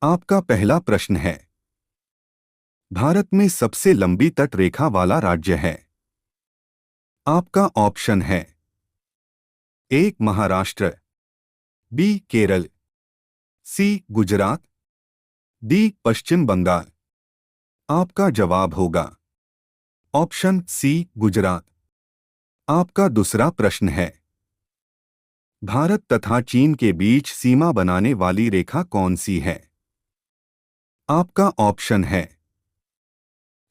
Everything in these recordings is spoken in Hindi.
आपका पहला प्रश्न है, भारत में सबसे लंबी तट रेखा वाला राज्य है। आपका ऑप्शन है ए महाराष्ट्र, बी केरल, सी गुजरात, डी पश्चिम बंगाल। आपका जवाब होगा ऑप्शन सी गुजरात। आपका दूसरा प्रश्न है, भारत तथा चीन के बीच सीमा बनाने वाली रेखा कौन सी है। आपका ऑप्शन है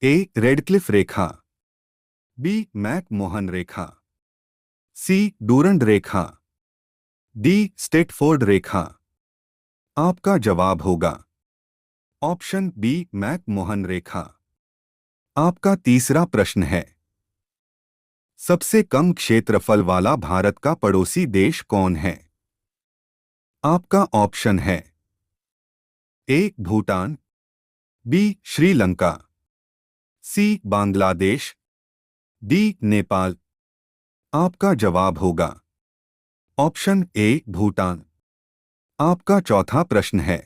ए रेडक्लिफ रेखा, बी मैक मोहन रेखा, सी डूरंड रेखा, डी स्टेटफोर्ड रेखा। आपका जवाब होगा ऑप्शन बी मैक मोहन रेखा। आपका तीसरा प्रश्न है, सबसे कम क्षेत्रफल वाला भारत का पड़ोसी देश कौन है। आपका ऑप्शन है ए भूटान, बी श्रीलंका, सी बांग्लादेश, डी नेपाल। आपका जवाब होगा ऑप्शन ए भूटान। आपका चौथा प्रश्न है,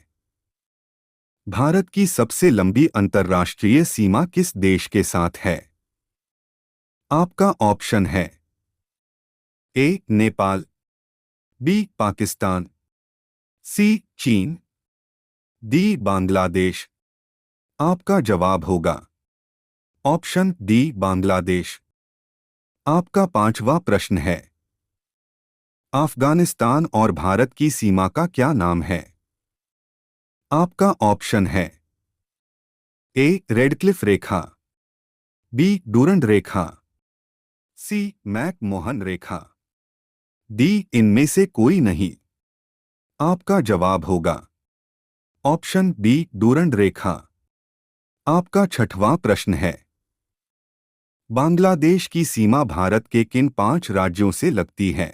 भारत की सबसे लंबी अंतर्राष्ट्रीय सीमा किस देश के साथ है। आपका ऑप्शन है ए नेपाल, बी पाकिस्तान, सी चीन, डी बांग्लादेश। आपका जवाब होगा ऑप्शन डी बांग्लादेश। आपका पांचवा प्रश्न है, अफगानिस्तान और भारत की सीमा का क्या नाम है। आपका ऑप्शन है ए रेडक्लिफ रेखा, बी डूरंड रेखा, सी मैक मोहन रेखा, डी इनमें से कोई नहीं। आपका जवाब होगा ऑप्शन बी डूरंड रेखा। आपका छठवां प्रश्न है, बांग्लादेश की सीमा भारत के किन 5 राज्यों से लगती है।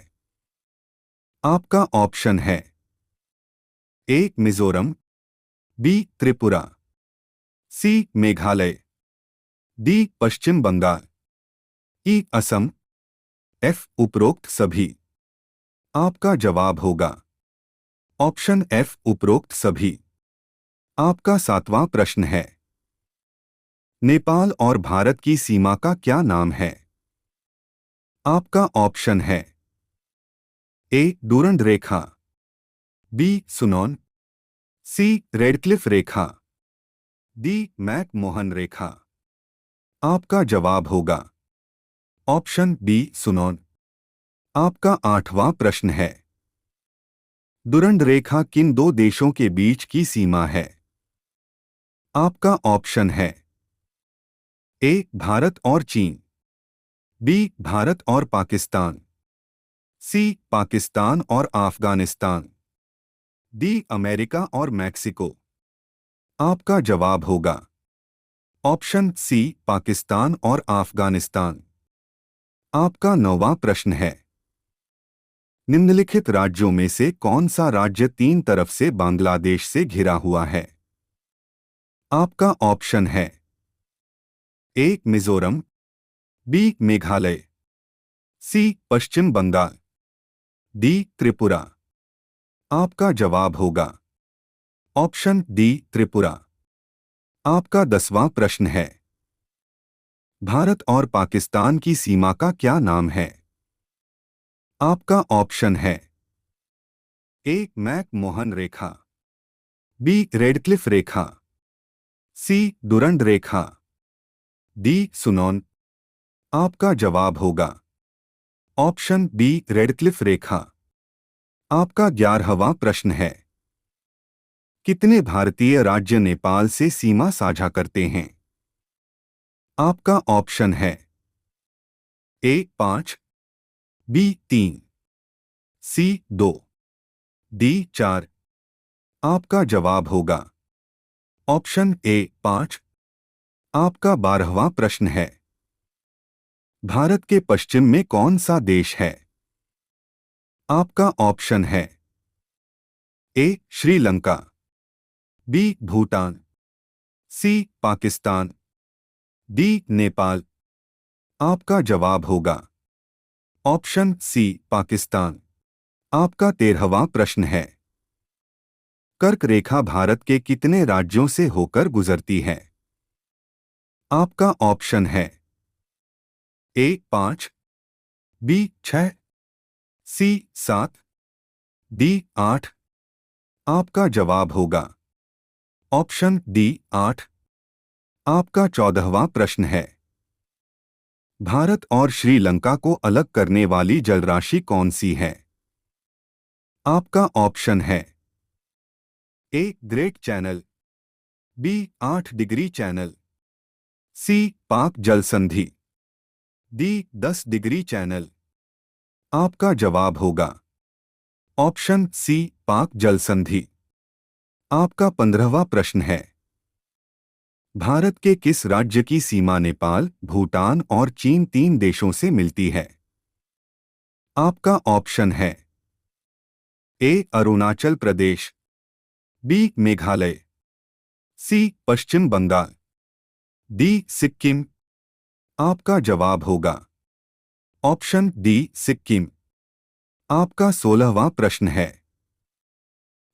आपका ऑप्शन है ए मिजोरम, बी त्रिपुरा, सी मेघालय, डी पश्चिम बंगाल, ई असम, एफ उपरोक्त सभी। आपका जवाब होगा ऑप्शन एफ उपरोक्त सभी। आपका सातवां प्रश्न है, नेपाल और भारत की सीमा का क्या नाम है। आपका ऑप्शन है ए डूरंड रेखा, बी सुनौन, सी रेडक्लिफ रेखा, डी मैक मोहन रेखा। आपका जवाब होगा ऑप्शन बी सुनौन। आपका आठवां प्रश्न है, डूरंड रेखा किन 2 देशों के बीच की सीमा है। आपका ऑप्शन है ए भारत और चीन, बी भारत और पाकिस्तान, सी पाकिस्तान और अफगानिस्तान, डी अमेरिका और मैक्सिको। आपका जवाब होगा ऑप्शन सी पाकिस्तान और अफगानिस्तान। आपका नौवां प्रश्न है, निम्नलिखित राज्यों में से कौन सा राज्य 3 तरफ से बांग्लादेश से घिरा हुआ है। आपका ऑप्शन है ए मिजोरम, बी मेघालय, सी पश्चिम बंगाल, डी त्रिपुरा। आपका जवाब होगा ऑप्शन डी त्रिपुरा। आपका 10वां प्रश्न है, भारत और पाकिस्तान की सीमा का क्या नाम है। आपका ऑप्शन है ए मैक मोहन रेखा, बी रेडक्लिफ रेखा, सी डूरंड रेखा, डी सुनौन। आपका जवाब होगा ऑप्शन बी रेडक्लिफ रेखा। आपका 11वां प्रश्न है, कितने भारतीय राज्य नेपाल से सीमा साझा करते हैं। आपका ऑप्शन है ए 5, बी 3, सी 2, डी 4। आपका जवाब होगा ऑप्शन ए 5। आपका 12वां प्रश्न है, भारत के पश्चिम में कौन सा देश है। आपका ऑप्शन है ए श्रीलंका, बी भूटान, सी पाकिस्तान, डी नेपाल। आपका जवाब होगा ऑप्शन सी पाकिस्तान। आपका 13वां प्रश्न है, कर्क रेखा भारत के कितने राज्यों से होकर गुजरती है? आपका ऑप्शन है ए 5, बी 6, सी 7, डी 8। आपका जवाब होगा ऑप्शन डी 8। आपका 14वां प्रश्न है, भारत और श्रीलंका को अलग करने वाली जलराशि कौन सी है? आपका ऑप्शन है A great channel, B 8 degree channel, C Palk जल संधि, डी 10 डिग्री चैनल। आपका जवाब होगा ऑप्शन सी पाक जल संधि। आपका 15वां प्रश्न है, भारत के किस राज्य की सीमा नेपाल, भूटान और चीन 3 देशों से मिलती है? आपका ऑप्शन है ए अरुणाचल प्रदेश, बी मेघालय, सी पश्चिम बंगाल, डी सिक्किम। आपका जवाब होगा ऑप्शन डी सिक्किम। आपका 16वां प्रश्न है,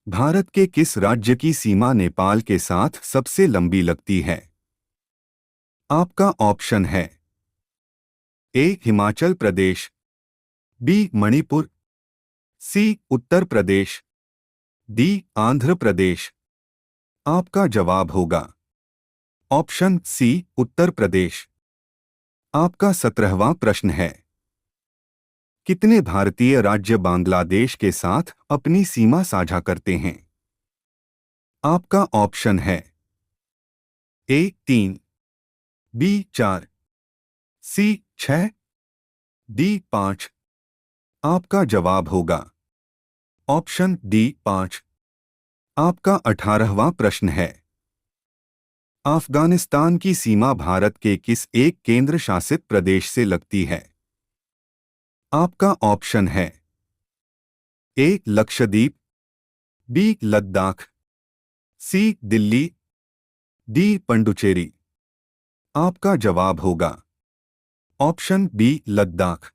भारत के किस राज्य की सीमा नेपाल के साथ सबसे लंबी लगती है? आपका ऑप्शन है ए हिमाचल प्रदेश, बी मणिपुर, सी उत्तर प्रदेश, डी आंध्र प्रदेश। आपका जवाब होगा ऑप्शन सी उत्तर प्रदेश। आपका 17वां प्रश्न है, कितने भारतीय राज्य बांग्लादेश के साथ अपनी सीमा साझा करते हैं? आपका ऑप्शन है ए 3, बी 4, सी 6, डी 5। आपका जवाब होगा ऑप्शन डी 5। आपका 18वां प्रश्न है, अफगानिस्तान की सीमा भारत के किस एक केंद्र शासित प्रदेश से लगती है? आपका ऑप्शन है ए लक्षद्वीप, बी लद्दाख, सी दिल्ली, डी पंडुचेरी। आपका जवाब होगा ऑप्शन बी लद्दाख।